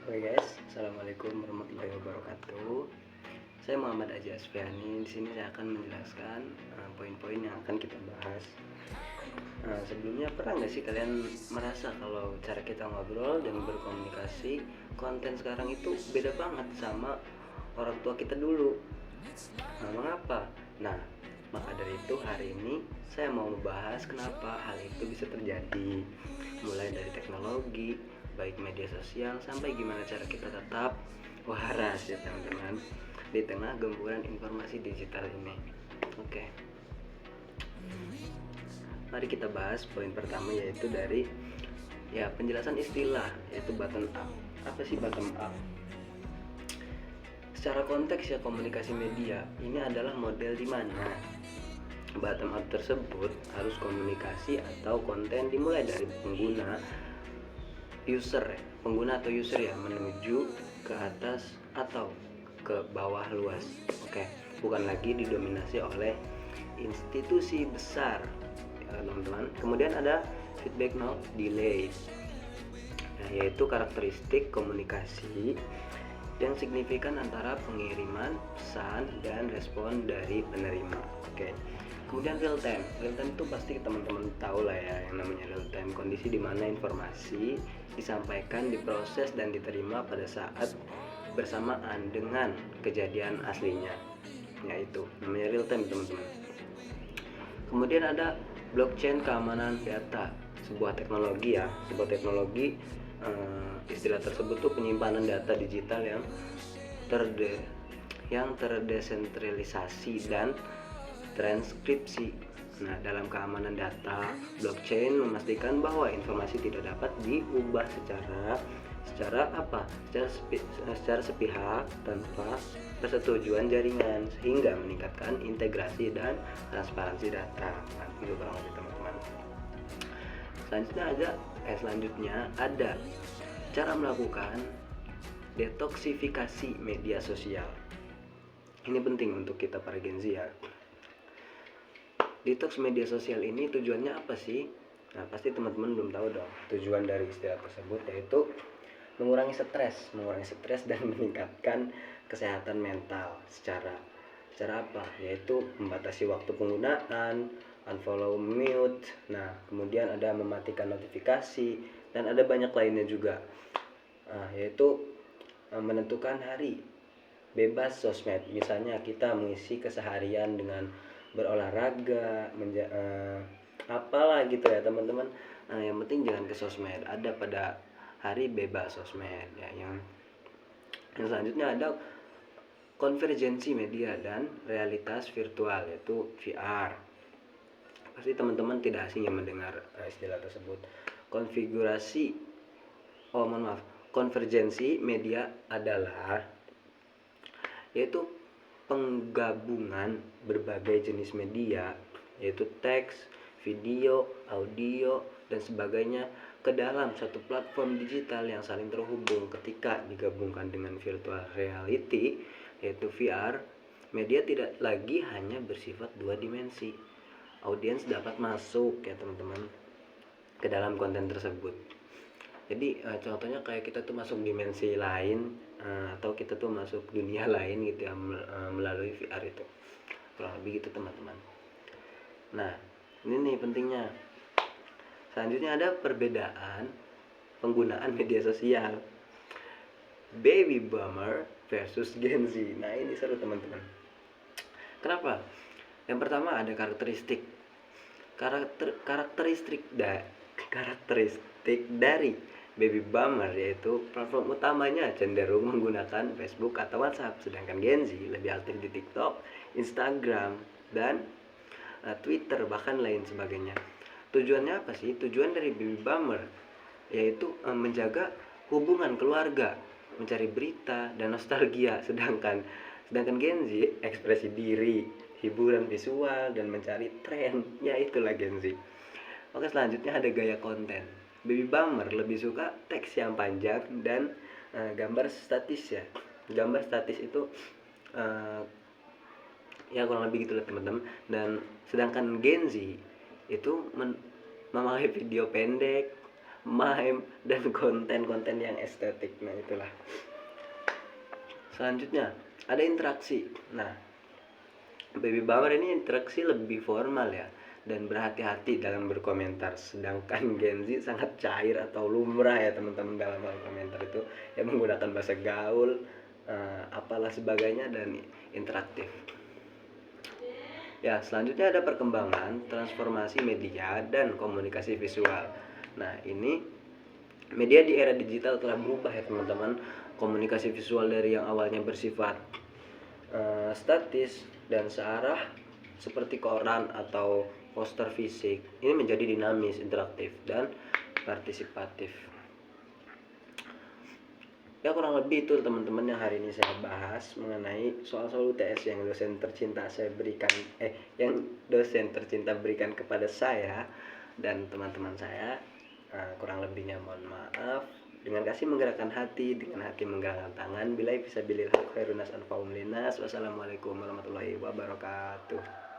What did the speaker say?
Oke guys, assalamualaikum warahmatullahi wabarakatuh. Saya Muhammad Aji Asfiani. Di sini saya akan menjelaskan poin-poin yang akan kita bahas. Sebelumnya pernah nggak sih kalian merasa kalau cara kita ngobrol dan berkomunikasi konten sekarang itu beda banget sama orang tua kita dulu? Mengapa? Nah, maka dari itu hari ini saya mau membahas kenapa hal itu bisa terjadi. Mulai dari teknologi, baik media sosial, sampai gimana cara kita tetap waras ya teman-teman di tengah gempuran informasi digital ini. Oke, mari kita bahas poin pertama, yaitu dari penjelasan istilah, yaitu bottom up. Apa sih bottom up? Secara konteks komunikasi media ini adalah model di mana bottom up tersebut harus komunikasi atau konten dimulai dari pengguna atau user menuju ke atas atau ke bawah luas. Oke, bukan lagi didominasi oleh institusi besar ya, teman-teman. Kemudian ada feedback no delay, yaitu karakteristik komunikasi yang signifikan antara pengiriman pesan dan respon dari penerima. Oke. Kemudian real time itu pasti teman-teman tahu lah ya, yang namanya real time, kondisi di mana informasi disampaikan, diproses dan diterima pada saat bersamaan dengan kejadian aslinya. Yaitu namanya real time, teman-teman. Kemudian ada blockchain, keamanan data, sebuah teknologi istilah tersebut tuh penyimpanan data digital yang terdesentralisasi dan transkripsi. Nah, dalam keamanan data, blockchain memastikan bahwa informasi tidak dapat diubah secara sepihak tanpa persetujuan jaringan, sehingga meningkatkan integrasi dan transparansi data. Nah, itu banget teman-teman. Selanjutnya ada cara melakukan detoksifikasi media sosial. Ini penting untuk kita para Gen Z ya. Detox media sosial ini tujuannya apa sih? Nah, pasti teman-teman belum tahu dong tujuan dari istilah tersebut, yaitu mengurangi stres dan meningkatkan kesehatan mental secara apa? Yaitu membatasi waktu penggunaan, unfollow, mute. Nah, kemudian ada mematikan notifikasi dan ada banyak lainnya juga. Yaitu menentukan hari bebas sosmed. Misalnya kita mengisi keseharian dengan berolahraga, apalah gitu ya teman-teman. Yang penting jangan ke sosmed. Ada pada hari bebas sosmed ya. Yang selanjutnya ada konvergensi media dan realitas virtual, yaitu VR. Pasti teman-teman tidak asing yang mendengar istilah tersebut. Konvergensi media adalah yaitu penggabungan berbagai jenis media, yaitu teks, video, audio, dan sebagainya ke dalam satu platform digital yang saling terhubung. Ketika digabungkan dengan virtual reality, yaitu VR, media tidak lagi hanya bersifat dua dimensi. Audiens dapat masuk ya teman-teman ke dalam konten tersebut. Jadi contohnya kayak kita tuh masuk dimensi lain, atau kita tuh masuk dunia lain gitu ya, melalui VR itu. Kurang lebih gitu teman-teman. Nah, ini nih pentingnya. Selanjutnya ada perbedaan penggunaan media sosial, baby boomer versus Gen Z. Nah, ini seru teman-teman. Kenapa? Yang pertama ada karakteristik dari baby boomer, yaitu platform utamanya cenderung menggunakan Facebook atau WhatsApp, sedangkan Gen Z lebih aktif di TikTok, Instagram, dan Twitter, bahkan lain sebagainya. Tujuannya apa sih? Tujuan dari baby boomer yaitu menjaga hubungan keluarga, mencari berita dan nostalgia, sedangkan Gen Z ekspresi diri, hiburan visual, dan mencari tren. Ya, itulah Gen Z. Oke, selanjutnya ada gaya konten. Baby boomer lebih suka teks yang panjang dan gambar statis ya. Gambar statis itu ya kurang lebih gitulah teman-teman. Dan sedangkan Gen Z itu memakai video pendek, meme, dan konten-konten yang estetik. Nah itulah. Selanjutnya ada interaksi. Nah, baby boomer ini interaksi lebih formal ya, dan berhati-hati dalam berkomentar. Sedangkan Gen Z sangat cair atau lumrah ya teman-teman dalam hal komentar itu, yang menggunakan bahasa gaul, apalah sebagainya, dan interaktif. Ya, selanjutnya ada perkembangan transformasi media dan komunikasi visual. Nah, ini media di era digital telah berubah ya teman-teman. Komunikasi visual dari yang awalnya bersifat statis dan searah seperti koran atau poster fisik, ini menjadi dinamis, interaktif, dan partisipatif. Ya kurang lebih itu teman-teman yang hari ini saya bahas mengenai soal-soal UTS yang dosen tercinta berikan kepada saya dan teman-teman saya. Kurang lebihnya mohon maaf. Dengan kasih menggerakkan hati, dengan hati menggerakkan tangan. Bilai bisa bilil haq khairunas anfa'um linas. Wassalamualaikum warahmatullahi wabarakatuh.